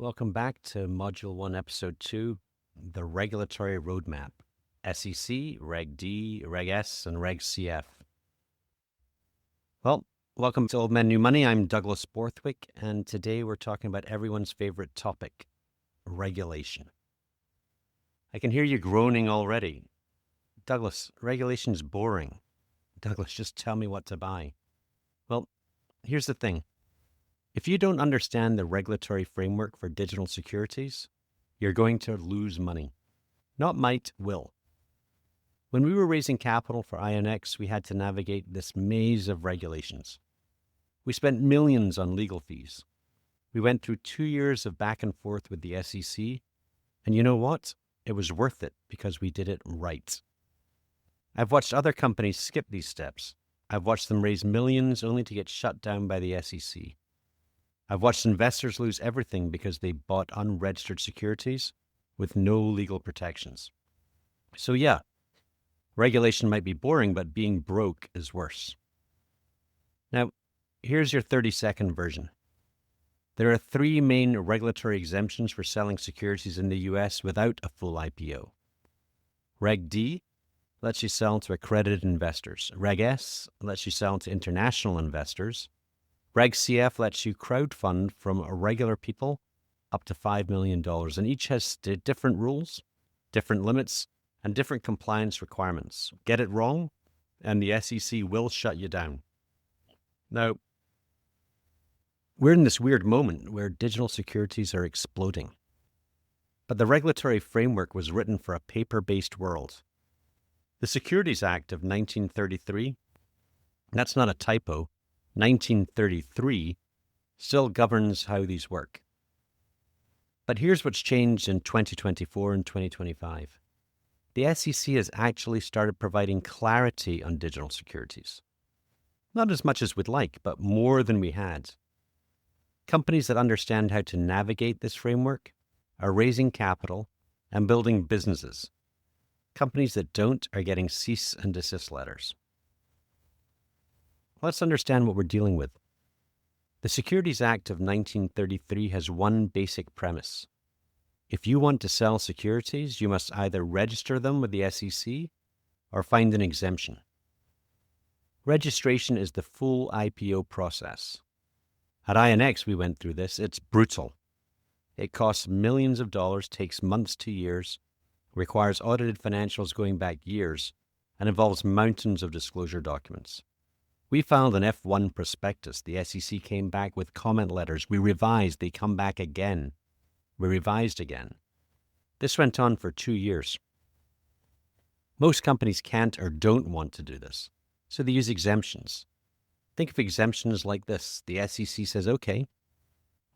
Welcome back to Module 1, Episode 2, the Regulatory Roadmap, SEC, Reg D, Reg S, and Reg CF. Well, welcome to Old Men New Money. I'm Douglas Borthwick, and today we're talking about everyone's favorite topic, regulation. I can hear you groaning already. Douglas, regulation is boring. Douglas, just tell me what to buy. Well, here's the thing. If you don't understand the regulatory framework for digital securities, you're going to lose money. Not might, will. When we were raising capital for INX, we had to navigate this maze of regulations. We spent millions on legal fees. We went through 2 years of back and forth with the SEC, and you know what? It was worth it because we did it right. I've watched other companies skip these steps. I've watched them raise millions only to get shut down by the SEC. I've watched investors lose everything because they bought unregistered securities with no legal protections. So yeah, regulation might be boring, but being broke is worse. Now, here's your 30-second version. There are 3 main regulatory exemptions for selling securities in the US without a full IPO. Reg D lets you sell to accredited investors. Reg S lets you sell to international investors. Reg CF lets you crowdfund from regular people up to $5 million, and each has different rules, different limits, and different compliance requirements. Get it wrong, and the SEC will shut you down. Now, we're in this weird moment where digital securities are exploding. But the regulatory framework was written for a paper-based world. The Securities Act of 1933, that's not a typo, 1933 still governs how these work. But here's what's changed in 2024 and 2025. The SEC has actually started providing clarity on digital securities. Not as much as we'd like, but more than we had. Companies that understand how to navigate this framework are raising capital and building businesses. Companies that don't are getting cease and desist letters. Let's understand what we're dealing with. The Securities Act of 1933 has one basic premise. If you want to sell securities, you must either register them with the SEC or find an exemption. Registration is the full IPO process. At INX, we went through this. It's brutal. It costs millions of dollars, takes months to years, requires audited financials going back years, and involves mountains of disclosure documents. We filed an F1 prospectus. The SEC came back with comment letters. We revised. They come back again. We revised again. This went on for 2 years. Most companies can't or don't want to do this, so they use exemptions. Think of exemptions like this. The SEC says, okay,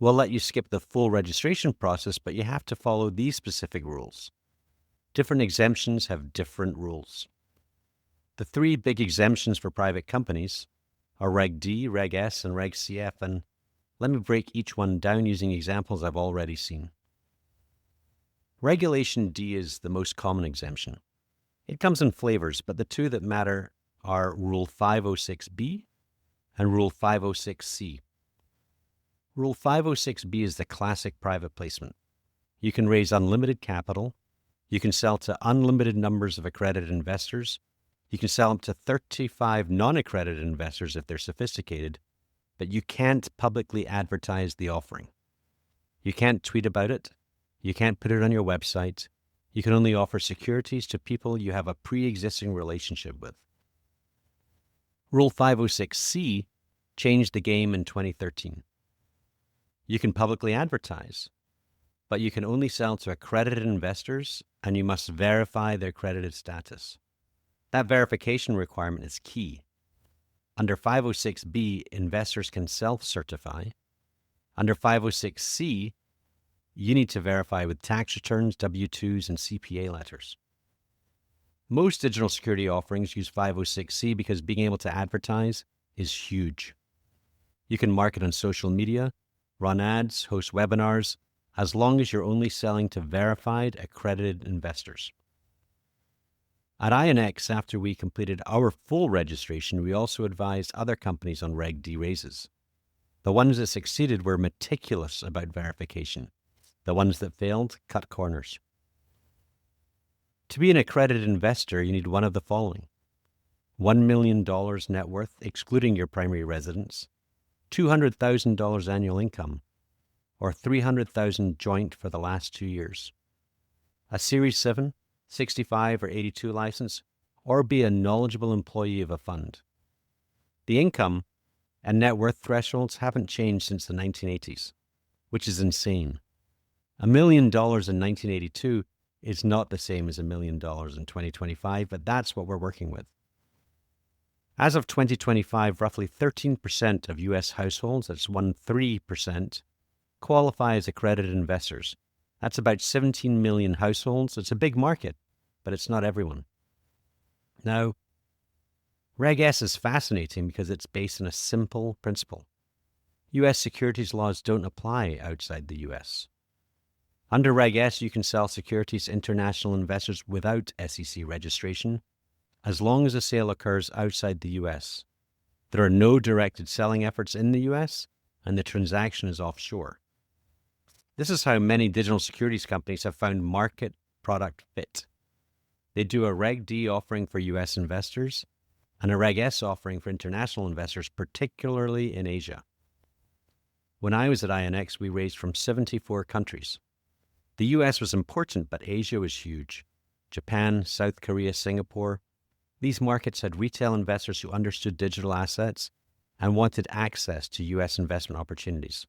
we'll let you skip the full registration process, but you have to follow these specific rules. Different exemptions have different rules. The 3 big exemptions for private companies are Reg D, Reg S, and Reg CF, and let me break each one down using examples I've already seen. Regulation D is the most common exemption. It comes in flavors, but the 2 that matter are Rule 506B and Rule 506C. Rule 506B is the classic private placement. You can raise unlimited capital. You can sell to unlimited numbers of accredited investors. You can sell them to 35 non-accredited investors if they're sophisticated, but you can't publicly advertise the offering. You can't tweet about it. You can't put it on your website. You can only offer securities to people you have a pre-existing relationship with. Rule 506C changed the game in 2013. You can publicly advertise, but you can only sell to accredited investors, and you must verify their accredited status. That verification requirement is key. Under 506B, investors can self-certify. Under 506C, you need to verify with tax returns, W-2s, and CPA letters. Most digital security offerings use 506C because being able to advertise is huge. You can market on social media, run ads, host webinars, as long as you're only selling to verified, accredited investors. At INX, after we completed our full registration, we also advised other companies on Reg D raises. The ones that succeeded were meticulous about verification. The ones that failed cut corners. To be an accredited investor, you need one of the following: $1 million net worth, excluding your primary residence, $200,000 annual income, or $300,000 joint for the last 2 years, a Series 7, 65, or 82 license, or be a knowledgeable employee of a fund. The income and net worth thresholds haven't changed since the 1980s, which is insane. $1 million in 1982 is not the same as $1 million in 2025, but that's what we're working with. As of 2025, roughly 13% of U.S. households, that's 13%, qualify as accredited investors. That's about 17 million households. It's a big market, but it's not everyone. Now, Reg S is fascinating because it's based on a simple principle. U.S. securities laws don't apply outside the U.S. Under Reg S, you can sell securities to international investors without SEC registration, as long as a sale occurs outside the U.S. There are no directed selling efforts in the U.S., and the transaction is offshore. This is how many digital securities companies have found market product fit. They do a Reg D offering for U.S. investors and a Reg S offering for international investors, particularly in Asia. When I was at INX, we raised from 74 countries. The U.S. was important, but Asia was huge. Japan, South Korea, Singapore. These markets had retail investors who understood digital assets and wanted access to U.S. investment opportunities.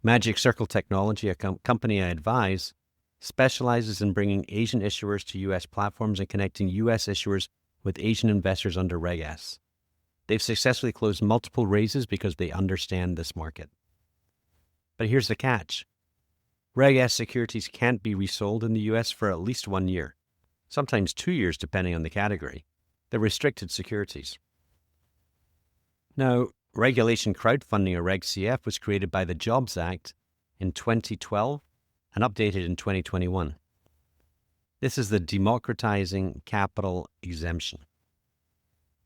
Magic Circle Technology, a company I advise, specializes in bringing Asian issuers to U.S. platforms and connecting U.S. issuers with Asian investors under Reg S. They've successfully closed multiple raises because they understand this market. But here's the catch. Reg S securities can't be resold in the U.S. for at least 1 year, sometimes 2 years depending on the category. They're restricted securities. Now, regulation crowdfunding, or Reg CF, was created by the Jobs Act in 2012 and updated in 2021. This is the democratizing capital exemption.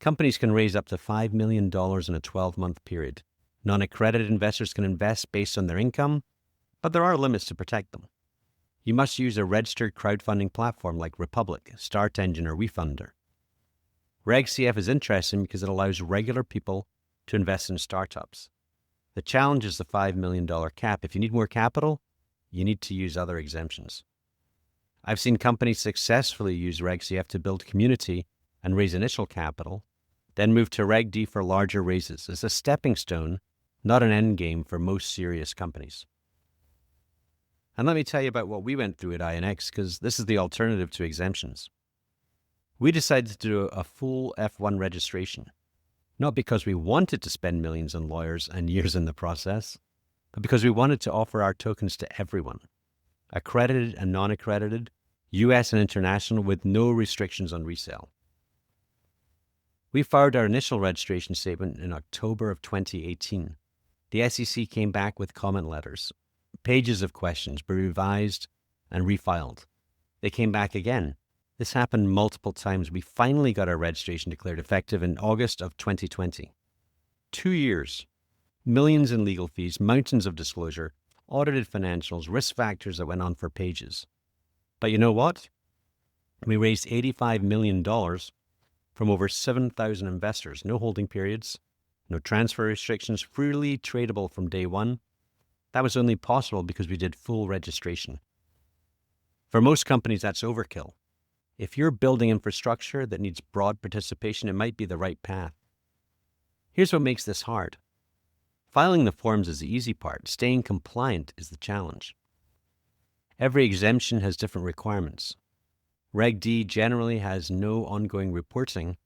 Companies can raise up to $5 million in a 12-month period. Non-accredited investors can invest based on their income, but there are limits to protect them. You must use a registered crowdfunding platform like Republic, Start Engine, or WeFunder. Reg CF is interesting because it allows regular people to invest in startups. The challenge is the $5 million cap. If you need more capital, you need to use other exemptions. I've seen companies successfully use Reg CF to build community and raise initial capital, then move to Reg D for larger raises. It's a stepping stone, not an end game for most serious companies. And let me tell you about what we went through at INX, because this is the alternative to exemptions. We decided to do a full F1 registration, not because we wanted to spend millions on lawyers and years in the process, but because we wanted to offer our tokens to everyone, accredited and non-accredited, U.S. and international, with no restrictions on resale. We filed our initial registration statement in October of 2018. The SEC came back with comment letters. Pages of questions were revised and refiled. They came back again. This happened multiple times. We finally got our registration declared effective in August of 2020. 2 years, millions in legal fees, mountains of disclosure, audited financials, risk factors that went on for pages. But you know what? We raised $85 million from over 7,000 investors, no holding periods, no transfer restrictions, freely tradable from day one. That was only possible because we did full registration. For most companies, that's overkill. If you're building infrastructure that needs broad participation, it might be the right path. Here's what makes this hard. Filing the forms is the easy part. Staying compliant is the challenge. Every exemption has different requirements. Reg D generally has no ongoing reporting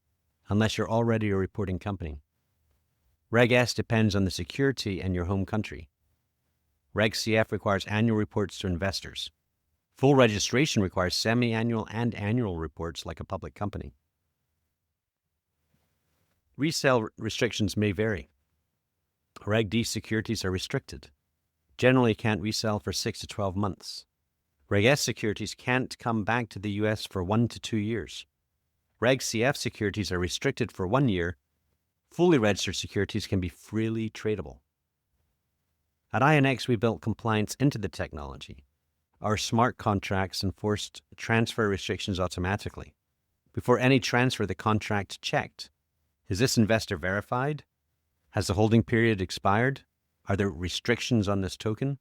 unless you're already a reporting company. Reg S depends on the security and your home country. Reg CF requires annual reports to investors. Full registration requires semi-annual and annual reports like a public company. Resale restrictions may vary. Reg D securities are restricted. Generally can't resell for 6 to 12 months. Reg S securities can't come back to the U.S. for 1 to 2 years. Reg CF securities are restricted for 1 year. Fully registered securities can be freely tradable. At INX, we built compliance into the technology. Our smart contracts enforced transfer restrictions automatically. Before any transfer, the contract checked. Is this investor verified? Has the holding period expired? Are there restrictions on this token?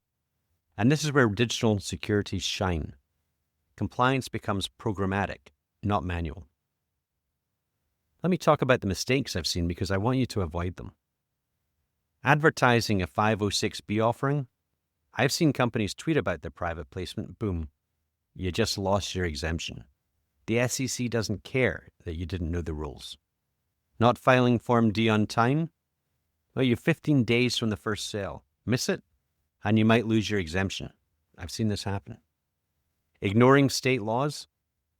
And this is where digital securities shine. Compliance becomes programmatic, not manual. Let me talk about the mistakes I've seen because I want you to avoid them. Advertising a 506B offering. I've seen companies tweet about their private placement. Boom. You just lost your exemption. The SEC doesn't care that you didn't know the rules. Not filing Form D on time? Well, you have 15 days from the first sale. Miss it, and you might lose your exemption. I've seen this happen. Ignoring state laws.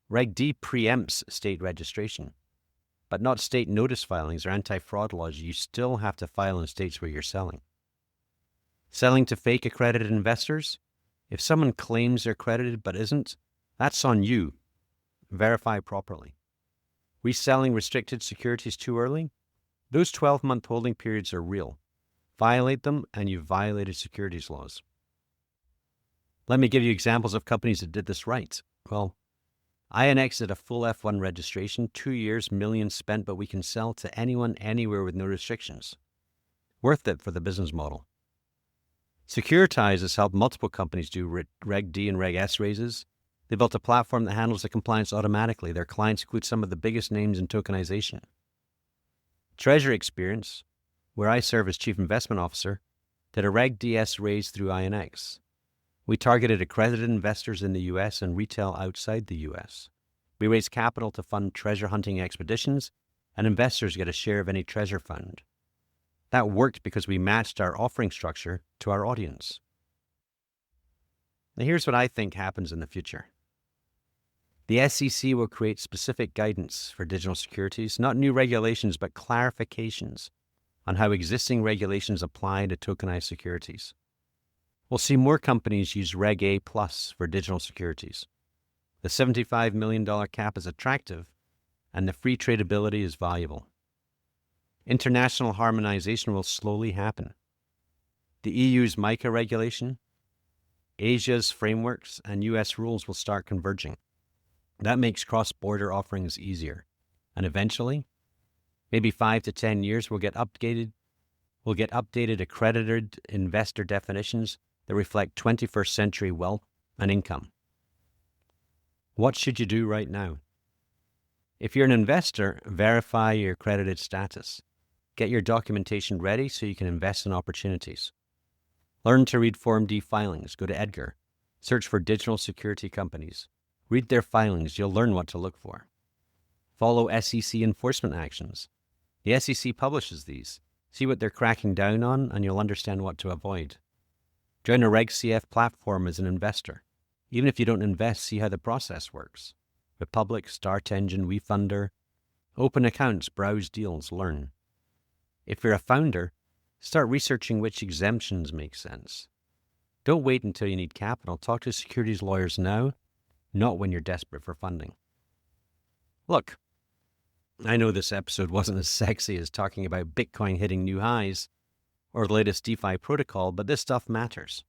Reg D preempts state registration, but not state notice filings or anti-fraud laws. You still have to file in states where you're selling. Selling to fake accredited investors. If someone claims they're accredited but isn't, that's on you. Verify properly. Reselling restricted securities too early. Those 12-month holding periods are real. Violate them and you've violated securities laws. Let me give you examples of companies that did this right. Well, INX did a full F1 registration, 2 years, millions spent, but we can sell to anyone, anywhere with no restrictions. Worth it for the business model. Securities has helped multiple companies do Reg D and Reg S raises. They built a platform that handles the compliance automatically. Their clients include some of the biggest names in tokenization. Treasury Experience, where I serve as Chief Investment Officer, did a Reg DS raise through INX. We targeted accredited investors in the U.S. and retail outside the U.S. We raised capital to fund treasure hunting expeditions, and investors get a share of any treasure found. That worked because we matched our offering structure to our audience. Now here's what I think happens in the future. The SEC will create specific guidance for digital securities, not new regulations, but clarifications on how existing regulations apply to tokenized securities. We'll see more companies use Reg A plus for digital securities. The $75 million cap is attractive, and the free tradability is valuable. International harmonization will slowly happen. The EU's MiCA regulation, Asia's frameworks, and US rules will start converging. That makes cross-border offerings easier. And eventually, maybe 5 to 10 years, we'll get updated accredited investor definitions that reflect 21st century wealth and income. What should you do right now? If you're an investor, verify your accredited status. Get your documentation ready so you can invest in opportunities. Learn to read Form D filings. Go to Edgar. Search for digital security companies. Read their filings. You'll learn what to look for. Follow SEC enforcement actions. The SEC publishes these. See what they're cracking down on, and you'll understand what to avoid. Join a Reg CF platform as an investor. Even if you don't invest, see how the process works. Republic, Start Engine, WeFunder. Open accounts, browse deals, learn. If you're a founder, start researching which exemptions make sense. Don't wait until you need capital. Talk to securities lawyers now, not when you're desperate for funding. Look, I know this episode wasn't as sexy as talking about Bitcoin hitting new highs or the latest DeFi protocol, but this stuff matters.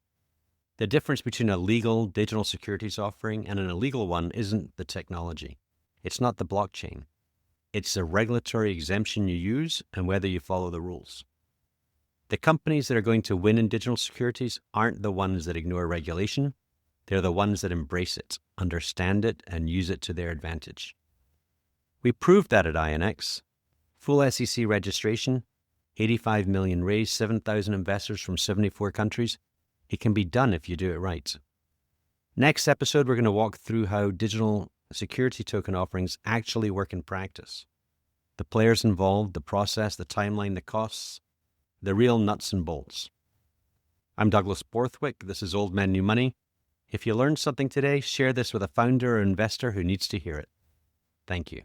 The difference between a legal digital securities offering and an illegal one isn't the technology. It's not the blockchain. It's the regulatory exemption you use and whether you follow the rules. The companies that are going to win in digital securities aren't the ones that ignore regulation. They're the ones that embrace it, understand it, and use it to their advantage. We proved that at INX. Full SEC registration, 85 million raised, 7,000 investors from 74 countries. It can be done if you do it right. Next episode, we're going to walk through how digital security token offerings actually work in practice. The players involved, the process, the timeline, the costs, the real nuts and bolts. I'm Douglas Borthwick. This is Old Men, New Money. If you learned something today, share this with a founder or investor who needs to hear it. Thank you.